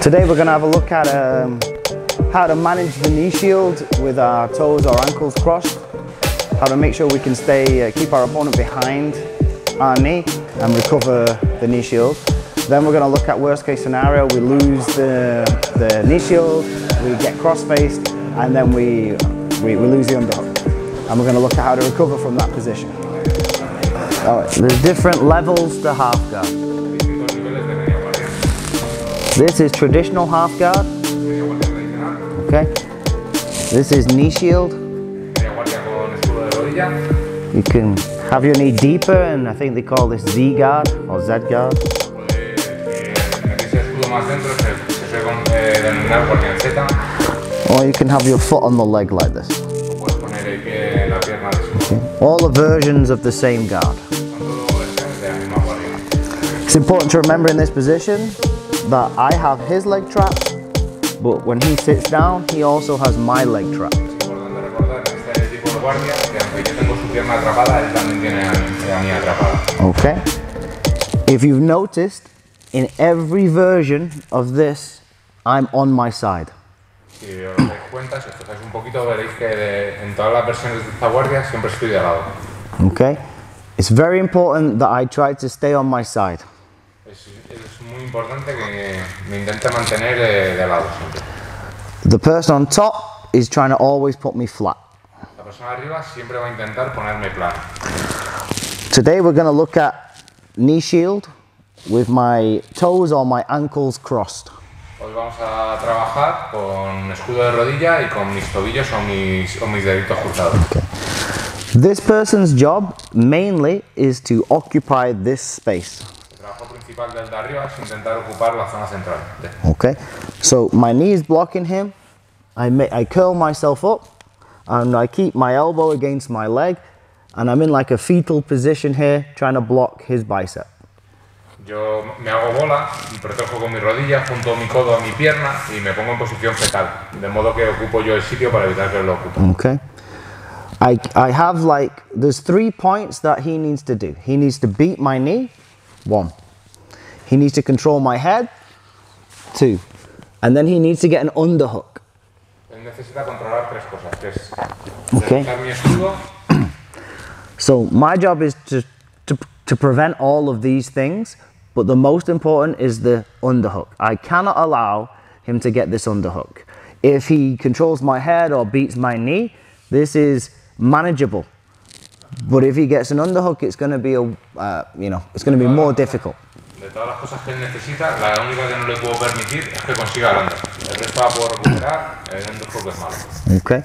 Today we're going to have a look at how to manage the knee shield with our toes or ankles crossed, how to make sure we can keep our opponent behind our knee and recover the knee shield. Then we're going to look at worst case scenario, we lose the knee shield, we get cross-faced, and then we lose the underhook. And we're going to look at how to recover from that position. Alright, there's different levels to half guard. This is traditional half guard. Okay. This is knee shield. You can have your knee deeper, and I think they call this Z guard or Z guard. Or you can have your foot on the leg like this. Okay. All the versions of the same guard. It's important to remember in this position that I have his leg trapped, but when he sits down, he also has my leg trapped. Okay. If you've noticed, in every version of this, I'm on my side. Okay. It's very important that I try to stay on my side. The person on top is trying to always put me flat. Today we're going to look at knee shield with my toes or my ankles crossed. Hoy vamos a trabajar con escudo de rodilla y con mis tobillos o mis deditos cruzados. Okay. This person's job mainly is to occupy this space. El trabajo principal del de arriba es intentar ocupar la zona central. Okay, so my knee is blocking him. I curl myself up and I keep my elbow against my leg, and I'm in like a fetal position here trying to block his bicep. Yo me hago bola y protejo con mi rodilla, junto mi codo a mi pierna y me pongo en posición fetal, de modo que ocupo yo el sitio para evitar que él lo ocupe. Okay. I have there's 3 points that he needs to do. He needs to beat my knee, 1. He needs to control my head, 2. And then he needs to get an underhook. Él necesita controlar 3 cosas, que es okay. mi escudo. So my job is to prevent all of these things, but the most important is the underhook. I cannot allow him to get this underhook. If he controls my head or beats my knee, this is manageable. But if he gets an underhook, it's going to be it's going to be more difficult. De todas las cosas que él necesita, la única que no le puedo permitir es que consiga el underhook. El resto va a poder recuperar, el underhook es malo. Okay,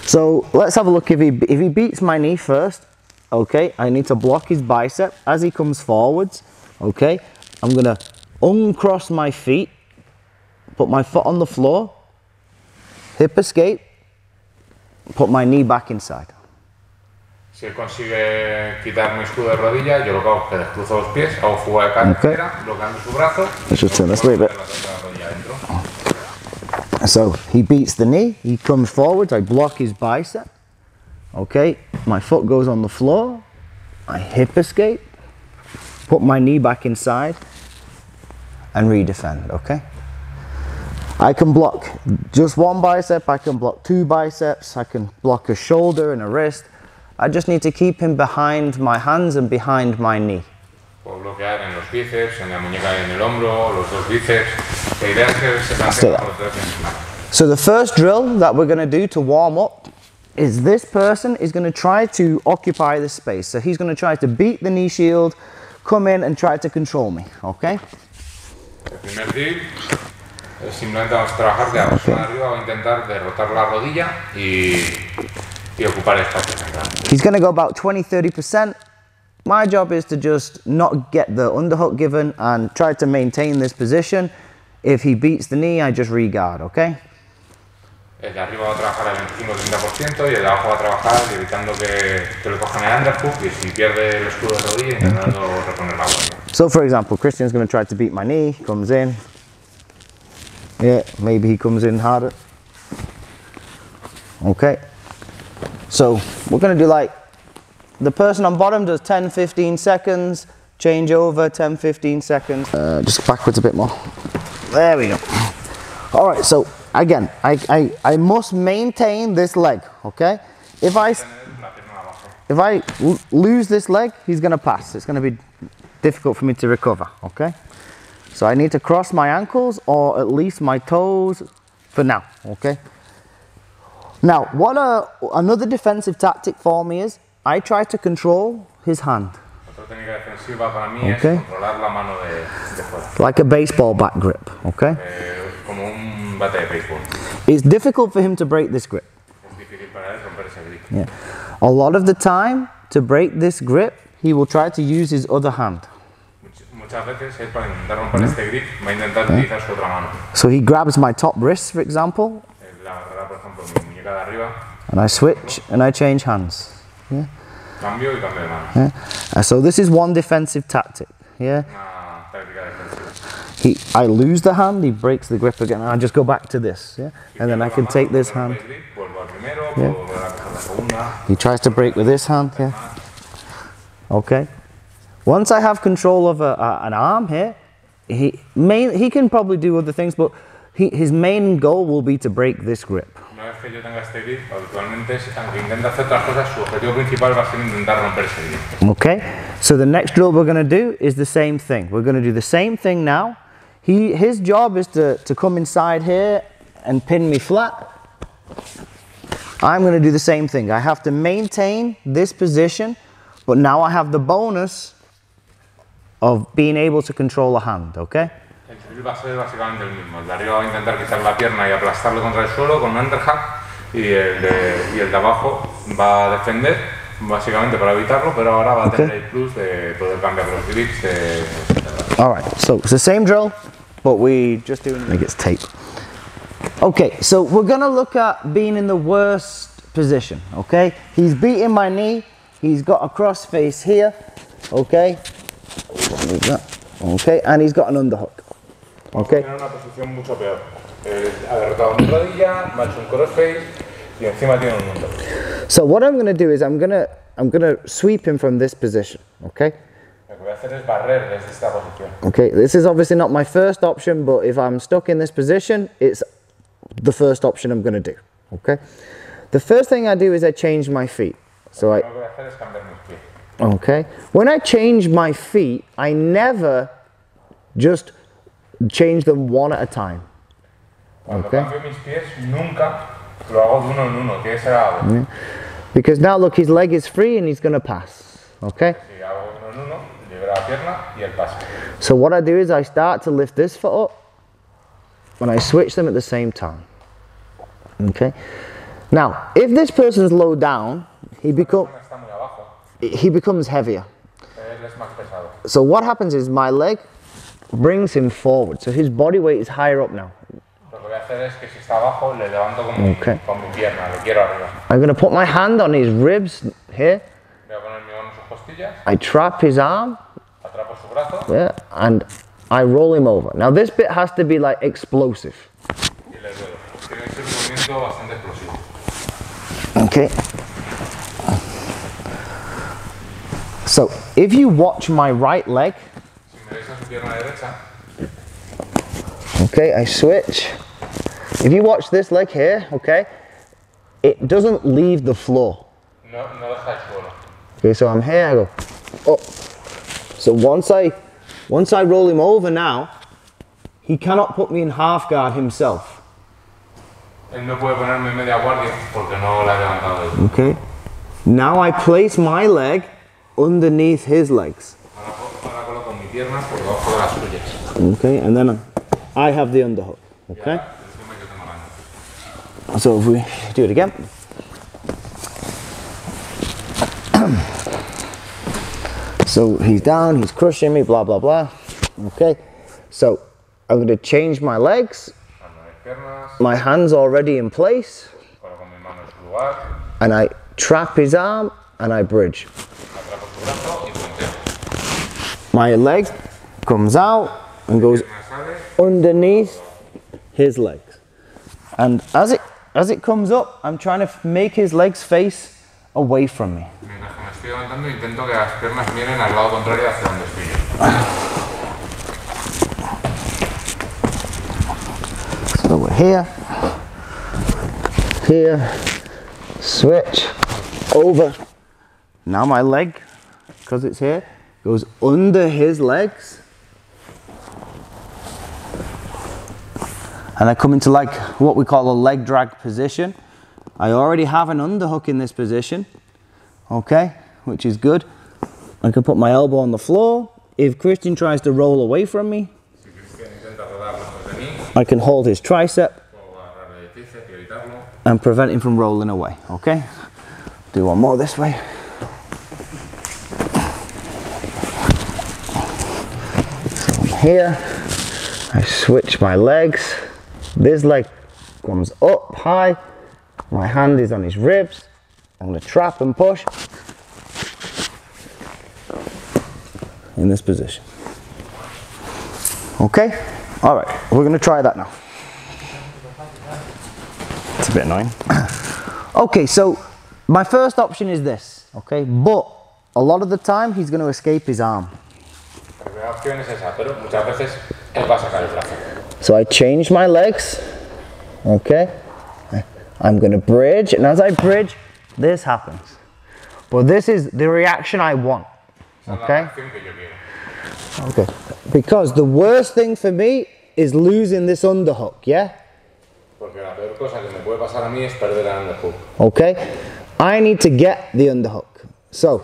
so let's have a look. If he beats my knee first, okay, I need to block his bicep as he comes forwards. Okay, I'm going to uncross my feet, put my foot on the floor, hip escape, put my knee back inside. Si él consigue quitar mi escudo de rodilla, yo lo que hago es que descruzo los pies, hago fuga de cadera, bloqueando su brazo. Let's just turn this a little bit. So he beats the knee, he comes forwards, I block his bicep. Okay, my foot goes on the floor, I hip escape, put my knee back inside, and redefend, okay? I can block just 1 bicep, I can block 2 biceps, I can block a shoulder and a wrist. I just need to keep him behind my hands and behind my knee. Puedo bloquear en los bíceps, en la muñeca y en el hombro, los 2 bíceps. La idea es que se mantengan los 3 encima. So the first drill that we're going to do to warm up is this person is going to try to occupy the space. So he's going to try to beat the knee shield, come in and try to control me, okay? El primer drill es simplemente vamos a trabajar de la persona de arriba, voy a intentar derrotar la rodilla y ocupar el espacio central. He's going to go about 20-30%. My job is to just not get the underhook given and try to maintain this position. If he beats the knee, I just re-guard, okay? El de arriba va a trabajar el 25-30% y el de abajo va a trabajar evitando que le cojan el underhook y si pierde el escudo de rodilla intentando reponer la guardia. So for example, Christian's going to try to beat my knee, comes in. Yeah, maybe he comes in harder. Okay. So we're going to do the person on bottom does 10-15 seconds, change over 10-15 seconds. Just backwards a bit more. There we go. All right, so again, I must maintain this leg, okay? If I lose this leg, he's gonna pass. It's gonna be difficult for me to recover, okay? So I need to cross my ankles or at least my toes for now, okay? Now, what another defensive tactic for me is, I try to control his hand. Okay? Like a baseball bat grip, okay? It's difficult for him to break this grip. Yeah. A lot of the time, to break this grip, he will try to use his other hand. So he grabs my top wrist, for example, and I switch and I change hands. Yeah. Yeah. So this is one defensive tactic. Yeah. I lose the hand, he breaks the grip again, and I just go back to this. Yeah. And then I can take this hand. Yeah. He tries to break with this hand. Yeah. Okay. Once I have control of an arm here, he can probably do other things, but his main goal will be to break this grip. Okay, so the next drill we're going to do is the same thing. We're going to do the same thing now. His job is to come inside here and pin me flat. I'm going to do the same thing. I have to maintain this position, but now I have the bonus of being able to control a hand, okay? El drill va a ser básicamente el mismo. El de arriba va a intentar quitar la pierna y aplastarlo contra el suelo con un underhand, y el de abajo va a defender, básicamente para evitarlo, pero ahora va a tener el plus de poder cambiar los grips. Alright, so it's the same drill, but we just do it gets tape. Okay, so we're going to look at being in the worst position, okay? He's beating my knee, he's got a cross face here, okay? Okay, and he's got an underhook. Okay. Tiene una posición mucho peor. Ha derrotado mi rodilla, me ha hecho un crossface y encima tiene un underhook. So what I'm going to do is I'm going to sweep him from this position. Okay. Lo que voy a hacer es barrer desde esta posición. Okay. This is obviously not my first option, but if I'm stuck in this position, it's the first option I'm going to do. Okay. The first thing I do is I change my feet. So lo que voy a hacer es cambiar mis pies. Okay. When I change my feet, I never just change them one at a time. Cuando cambio mis pies, nunca lo hago de uno en uno, que ese hago. Yeah. Because now look, his leg is free and he's going to pass. Okay. Sí, hago de uno en uno, libero la pierna y el paso. So what I do is I start to lift this foot up and I switch them at the same time. Okay. Now, if this person's low down, he becomes heavier. So what happens is my leg brings him forward. So his body weight is higher up now. Okay. I'm going to put my hand on his ribs here. I trap his arm. Yeah, and I roll him over. Now this bit has to be like explosive. Okay. So if you watch my right leg, okay, I switch. If you watch this leg here, okay, it doesn't leave the floor. Okay, so I'm here, I go up. So once I roll him over now, he cannot put me in half guard himself. Okay. Now I place my leg underneath his legs. Okay, and then I have the underhook. Okay. So if we do it again. So he's down, he's crushing me, blah, blah, blah. Okay. So I'm going to change my legs. My hand's already in place. And I trap his arm and I bridge. My leg comes out and goes underneath his legs. And as it comes up, I'm trying to make his legs face away from me. So So we're here, switch, over. Now my leg, because it's here, goes under his legs. And I come into like what we call a leg drag position. I already have an underhook in this position, okay, which is good. I can put my elbow on the floor. If Christian tries to roll away from me, I can hold his tricep and prevent him from rolling away, okay? Do one more this way. So I'm here, I switch my legs. This leg comes up high, my hand is on his ribs. I'm going to trap and push in this position. Okay? Alright, we're going to try that now. It's a bit annoying. Okay, so my first option is this, okay? But a lot of the time he's going to escape his arm. So I change my legs, okay? I'm going to bridge, and as I bridge, this happens. But this is the reaction I want, okay? Okay, because the worst thing for me is losing this underhook, yeah? Okay, I need to get the underhook. So,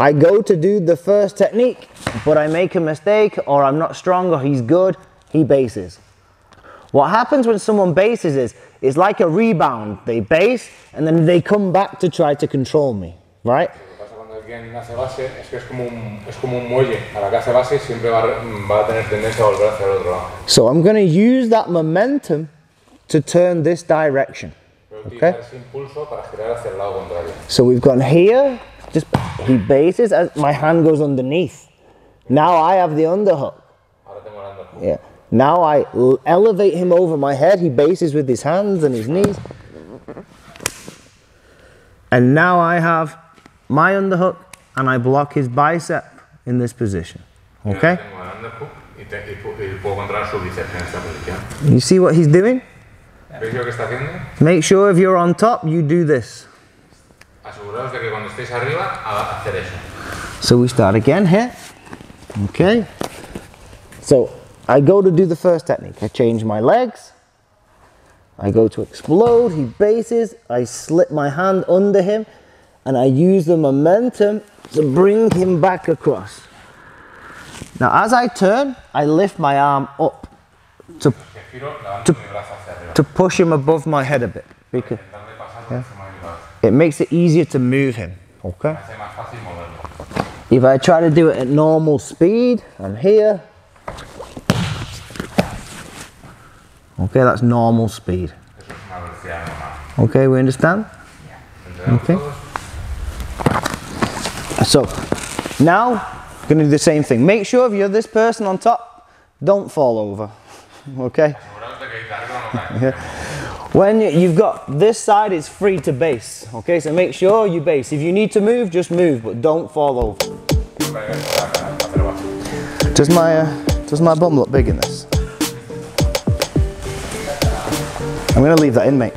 I go to do the first technique, but I make a mistake, or I'm not strong, or he's good, he bases. What happens when someone bases is, it's like a rebound. They base, and then they come back to try to control me, right? So I'm going to use that momentum to turn this direction, okay? So we've gone here, just he bases, as my hand goes underneath. Now I have the underhook. Yeah. Now I elevate him over my head, he bases with his hands and his knees. And now I have my underhook and I block his bicep in this position, okay? You see what he's doing? Make sure if you're on top, you do this. So we start again here, okay? So I go to do the first technique. I change my legs. I go to explode. He bases. I slip my hand under him. And I use the momentum to bring him back across. Now as I turn, I lift my arm up to push him above my head a bit. Because, yeah, it makes it easier to move him. Okay? If I try to do it at normal speed, I'm here. Okay, that's normal speed. Okay, we understand? Okay. So, now, we're going to do the same thing. Make sure if you're this person on top, don't fall over. Okay? When you've got, this side is free to base. Okay, so make sure you base. If you need to move, just move, but don't fall over. Does my bum look big in this? I'm going to leave that in, mate.